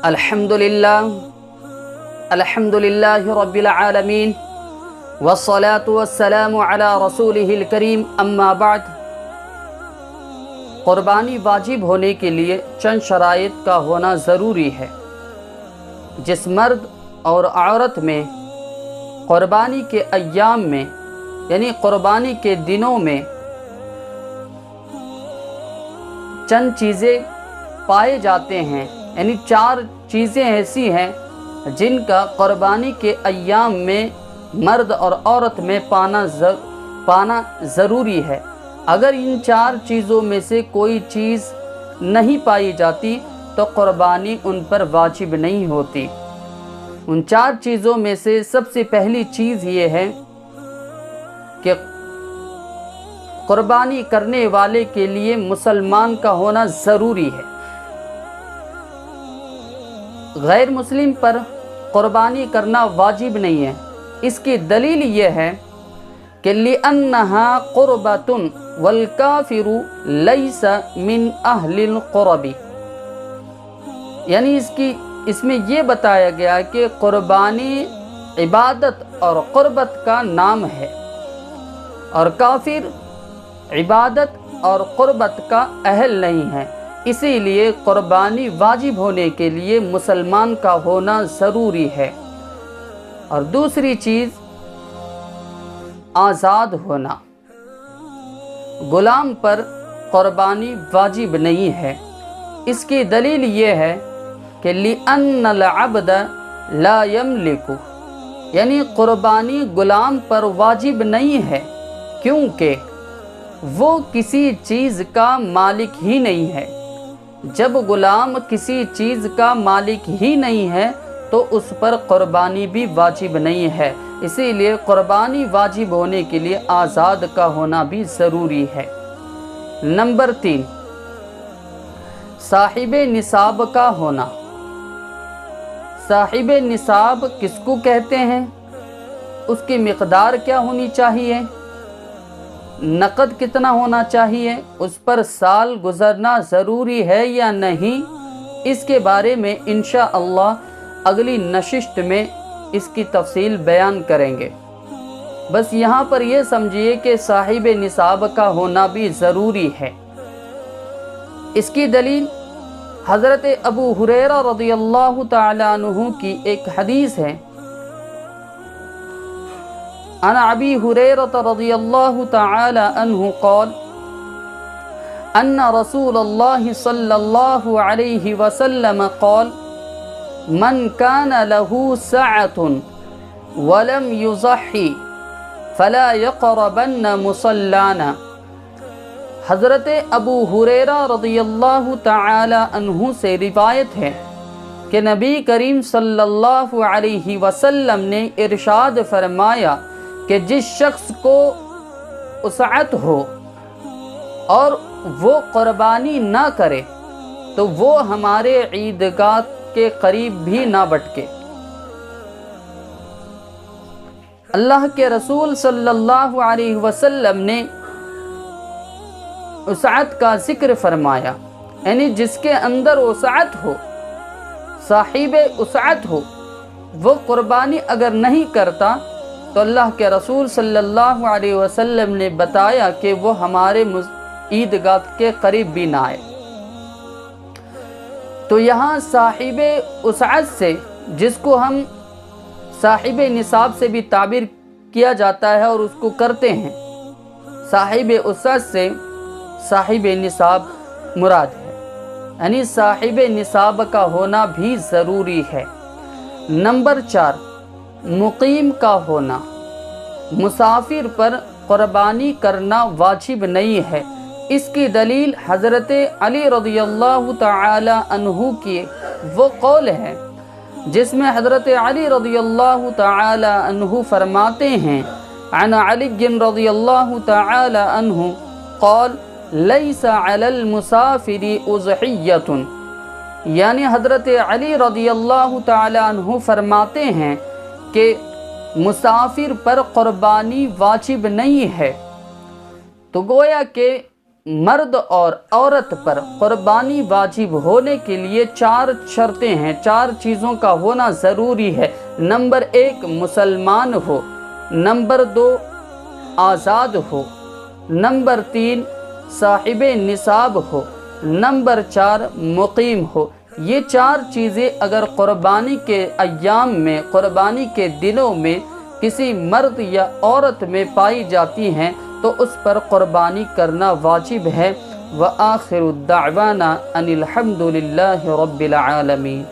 الحمدللہ رب العالمین والصلاة والسلام علی رسولہ الکریم اما بعد۔ قربانی واجب ہونے کے لیے چند شرائط کا ہونا ضروری ہے۔ جس مرد اور عورت میں قربانی کے ایام میں یعنی قربانی کے دنوں میں چند چیزیں پائے جاتے ہیں، یعنی 4 چیزیں ایسی ہیں جن کا قربانی کے ایام میں مرد اور عورت میں پانا ضروری ہے۔ اگر ان 4 چیزوں میں سے کوئی چیز نہیں پائی جاتی تو قربانی ان پر واجب نہیں ہوتی۔ ان 4 چیزوں میں سے سب سے پہلی چیز یہ ہے کہ قربانی کرنے والے کے لیے مسلمان کا ہونا ضروری ہے۔ غیر مسلم پر قربانی کرنا واجب نہیں ہے۔ اس کی دلیل یہ ہے کہ لِأَنَّهَا قُرْبَةٌ وَالْكَافِرُ لَيْسَ مِنْ أَهْلِ الْقُرَبِ، یعنی اس میں یہ بتایا گیا کہ قربانی عبادت اور قربت کا نام ہے، اور کافر عبادت اور قربت کا اہل نہیں ہے۔ اسی لیے قربانی واجب ہونے کے لیے مسلمان کا ہونا ضروری ہے۔ اور دوسری چیز آزاد ہونا۔ غلام پر قربانی واجب نہیں ہے۔ اس کی دلیل یہ ہے کہ لِأَنَّ الْعَبْدَ لَا يَمْلِكُ، یعنی قربانی غلام پر واجب نہیں ہے کیونکہ وہ کسی چیز کا مالک ہی نہیں ہے۔ جب غلام کسی چیز کا مالک ہی نہیں ہے تو اس پر قربانی بھی واجب نہیں ہے۔ اسی لیے قربانی واجب ہونے کے لیے آزاد کا ہونا بھی ضروری ہے۔ نمبر 3، صاحب نصاب کا ہونا۔ صاحب نصاب کس کو کہتے ہیں؟ اس کی مقدار کیا ہونی چاہیے؟ نقد کتنا ہونا چاہیے؟ اس پر سال گزرنا ضروری ہے یا نہیں؟ اس کے بارے میں انشاءاللہ اگلی نشست میں اس کی تفصیل بیان کریں گے۔ بس یہاں پر یہ سمجھیے کہ صاحب نصاب کا ہونا بھی ضروری ہے۔ اس کی دلیل حضرت ابو ہریرہ رضی اللہ تعالی عنہ کی ایک حدیث ہے۔ عن ابی ہریرہ رضی اللہ تعالی عنہ قال ان رسول اللہ صلی اللہ علیہ وسلم قال من كان له سعة ولم يضحي فلا يقربن مصلانا۔ حضرت ابو ہریرہ رضی اللہ تعالی عنہ سے روایت ہے کہ نبی کریم صلی اللہ علیہ وسلم نے ارشاد فرمایا کہ جس شخص کو وسعت ہو اور وہ قربانی نہ کرے تو وہ ہمارے عیدگاہ کے قریب بھی نہ بٹکے۔ اللہ کے رسول صلی اللہ علیہ وسلم نے وسعت کا ذکر فرمایا، یعنی جس کے اندر وسعت ہو، صاحب وسعت ہو، وہ قربانی اگر نہیں کرتا تو اللہ کے رسول صلی اللہ علیہ وسلم نے بتایا کہ وہ ہمارے عیدگاہ کے قریب بھی نہ آئے۔ تو یہاں صاحب وسعت سے، جس کو ہم صاحب نصاب سے بھی تعبیر کیا جاتا ہے اور اس کو کرتے ہیں، صاحب وسعت سے صاحب نصاب مراد ہے، یعنی صاحب نصاب کا ہونا بھی ضروری ہے۔ نمبر 4، مقیم کا ہونا۔ مسافر پر قربانی کرنا واجب نہیں ہے۔ اس کی دلیل حضرت علی رضی اللہ تعالی عنہ کی وہ قول ہے جس میں حضرت علی رضی اللہ تعالی عنہ فرماتے ہیں عن علی رضی اللہ تعالی عنہ قال لیس علی المسافر اضحیۃ، یعنی حضرت علی رضی اللہ تعالی عنہ فرماتے ہیں کہ مسافر پر قربانی واجب نہیں ہے۔ تو گویا کہ مرد اور عورت پر قربانی واجب ہونے کے لیے 4 شرطیں ہیں، 4 چیزوں کا ہونا ضروری ہے۔ نمبر 1 مسلمان ہو، نمبر 2 آزاد ہو، نمبر 3 صاحب نصاب ہو، نمبر 4 مقیم ہو۔ یہ 4 چیزیں اگر قربانی کے ایام میں، قربانی کے دنوں میں کسی مرد یا عورت میں پائی جاتی ہیں تو اس پر قربانی کرنا واجب ہے۔ وآخر دعوانا ان الحمد للہ رب العالمین۔